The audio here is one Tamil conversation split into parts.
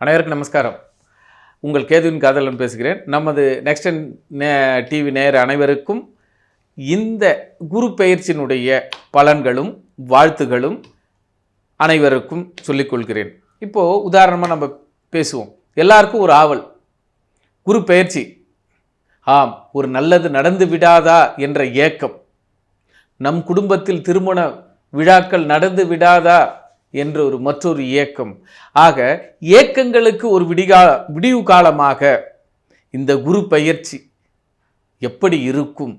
அனைவருக்கும் நமஸ்காரம். உங்கள் கேதுவின் காதலன் பேசுகிறேன். நமது நெக்ஸ்ட் டிவி நேயர் அனைவருக்கும் இந்த குரு பெயர்ச்சியினுடைய பலன்களும் வாழ்த்துகளும் அனைவருக்கும் சொல்லிக்கொள்கிறேன். இப்போது உதாரணமாக நம்ம பேசுவோம். எல்லாருக்கும் ஒரு ஆவல், குரு பெயர்ச்சி, ஆம் ஒரு நல்லது நடந்து விடாதா என்ற ஏக்கம், நம் குடும்பத்தில் திருமண விழாக்கள் நடந்து விடாதா என்ற மற்றொரு ஏக்கம். ஆக ஏக்கங்களுக்கு ஒரு விடிவு காலமாக இந்த குரு பெயர்ச்சி எப்படி இருக்கும்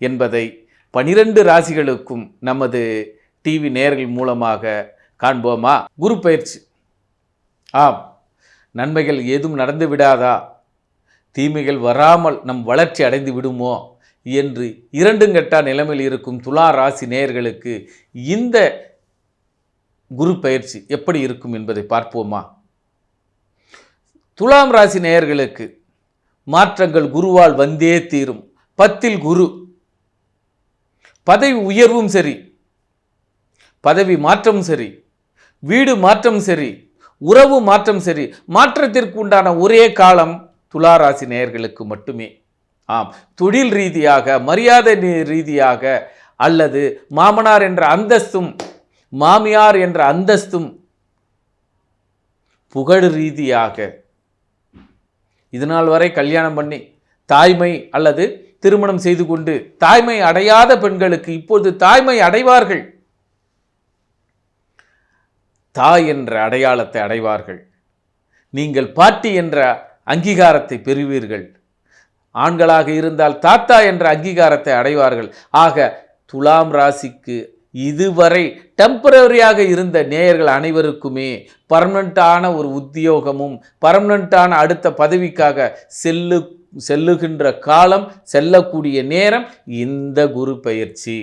என்பதை 12 ராசிகளுக்கும் நமது டிவி நேயர்கள் மூலமாக காண்போமா? குரு பெயர்ச்சி, ஆம் நன்மைகள் ஏதும் நடந்து விடாதா, தீமைகள் வராமல் நம் வளர்ச்சி அடைந்து விடுமோ என்று இரண்டுங்கட்டா நிலைமையில் இருக்கும் துலா ராசி நேயர்களுக்கு இந்த குரு பெயர்ச்சி எப்படி இருக்கும் என்பதை பார்ப்போமா? துலாம் ராசி நேயர்களுக்கு மாற்றங்கள் குருவால் வந்தே தீரும். 10 குரு, பதவி உயர்வும் சரி, பதவி மாற்றம் சரி, வீடு மாற்றம் சரி, உறவு மாற்றம் சரி, மாற்றத்திற்கு உண்டான ஒரே காலம் துலா ராசி நேயர்களுக்கு மட்டுமே. ஆம், தொழில் ரீதியாக, மரியாதை ரீதியாக, அல்லது மாமனார் என்ற அந்தஸ்தும் மாமியார் என்ற அந்தஸ்தும், புகழ் ரீதியாக, இதனால் வரை கல்யாணம் பண்ணி தாய்மை அல்லது திருமணம் செய்து கொண்டு தாய்மை அடையாத பெண்களுக்கு இப்பொழுது தாய்மை அடைவார்கள். தாய் என்ற அடையாளத்தை அடைவார்கள். நீங்கள் பாட்டி என்ற அங்கீகாரத்தை பெறுவீர்கள். ஆண்களாக இருந்தால் தாத்தா என்ற அங்கீகாரத்தை அடைவார்கள். ஆக துலாம் ராசிக்கு இதுவரை டெம்பரரியாக இருந்த நேயர்கள் அனைவருக்குமே பர்மனண்டான ஒரு உத்தியோகமும் பர்மனண்டான அடுத்த பதவிக்காக செல்லுகின்ற காலம், செல்லக்கூடிய நேரம் இந்த குரு பெயர்ச்சி.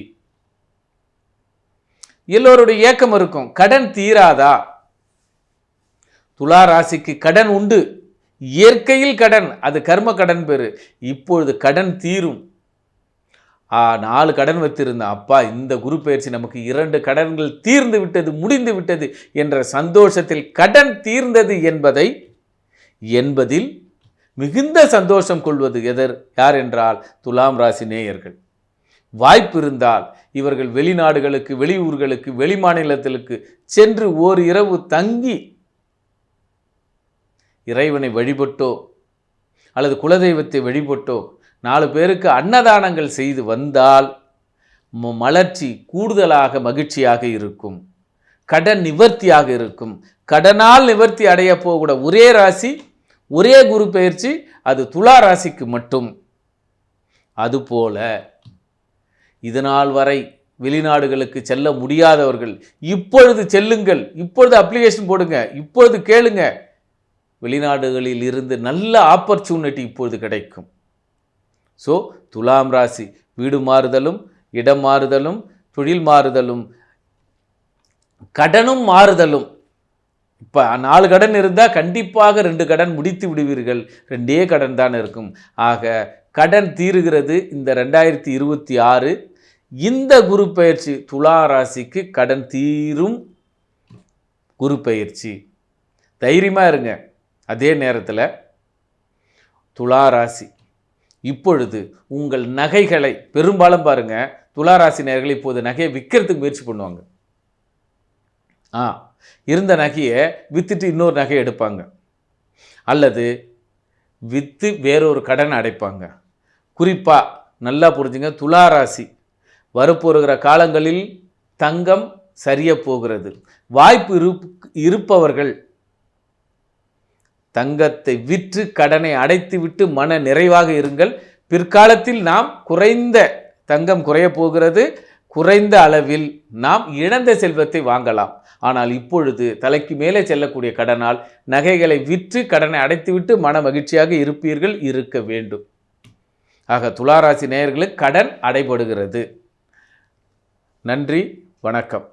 எல்லோருடைய ஏக்கம் இருக்கும், கடன் தீராதா? துலா ராசிக்கு கடன் உண்டு, இயற்கையில் கடன், அது கர்ம கடன் பேரு. இப்பொழுது கடன் தீரும். 4 கடன் வைத்திருந்தேன், அப்பா இந்த குரு பெயர்ச்சி நமக்கு 2 கடன்கள் தீர்ந்து விட்டது, முடிந்து விட்டது என்ற சந்தோஷத்தில் கடன் தீர்ந்தது என்பதில் மிகுந்த சந்தோஷம் கொள்வது யார் என்றால் துலாம் ராசி நேயர்கள். வாய்ப்பு இருந்தால் இவர்கள் வெளிநாடுகளுக்கு, வெளியூர்களுக்கு, வெளி மாநிலத்திற்கு சென்று ஓரிரவு தங்கி இறைவனை வழிபட்டோ அல்லது குலதெய்வத்தை வழிபட்டோ 4 பேருக்கு அன்னதானங்கள் செய்து வந்தால் மலர்ச்சி கூடுதலாக மகிழ்ச்சியாக இருக்கும், கடன் நிவர்த்தியாக இருக்கும். கடனால் நிவர்த்தி அடைய போகூட ஒரே ராசி, ஒரே குரு பெயர்ச்சி, அது துலா ராசிக்கு மட்டும். அதுபோல இதனால் வரை வெளிநாடுகளுக்கு செல்ல முடியாதவர்கள் இப்பொழுது செல்லுங்கள், இப்பொழுது அப்ளிகேஷன் போடுங்க, இப்பொழுது கேளுங்க. வெளிநாடுகளில் இருந்து நல்ல ஆப்பர்ச்சுனிட்டி இப்பொழுது கிடைக்கும். ஸோ துலாம் ராசி வீடு மாறுதலும், இடம் மாறுதலும், தொழில் மாறுதலும், கடனும் மாறுதலும். இப்போ 4 கடன் இருந்தால் கண்டிப்பாக 2 கடன் முடித்து விடுவீர்கள். 2 கடன் தான் இருக்கும். ஆக கடன் தீருகிறது இந்த 2026. இந்த குரு பெயர்ச்சி துலா ராசிக்கு கடன் தீரும் குரு பெயர்ச்சி. தைரியமாக இருங்க. அதே நேரத்தில் துலா ராசி இப்பொழுது உங்கள் நகைகளை பெரும்பாலும் பாருங்கள், துளாராசி நேயர்கள் இப்போது நகையை விற்கிறதுக்கு முயற்சி பண்ணுவாங்க. இருந்த நகையை விற்றுட்டு இன்னொரு நகையை எடுப்பாங்க, அல்லது விற்று வேறொரு கடன் அடைப்பாங்க. குறிப்பாக நல்லா புரிஞ்சுங்க, துளாராசி வரப்போகிற காலங்களில் தங்கம் சரிய போகிறது. வாய்ப்பு இருப்பவர்கள் தங்கத்தை விற்று கடனை அடைத்துவிட்டு மன நிறைவாக இருங்கள். பிற்காலத்தில் நாம் தங்கம் குறைய போகிறது, குறைந்த அளவில் நாம் இழந்த செல்வத்தை வாங்கலாம். ஆனால் இப்பொழுது தலைக்கு மேலே செல்லக்கூடிய கடனால் நகைகளை விற்று கடனை அடைத்துவிட்டு மன மகிழ்ச்சியாக இருக்க வேண்டும். ஆக துளாராசி நேயர்களுக்கு கடன் அடைபடுகிறது. நன்றி, வணக்கம்.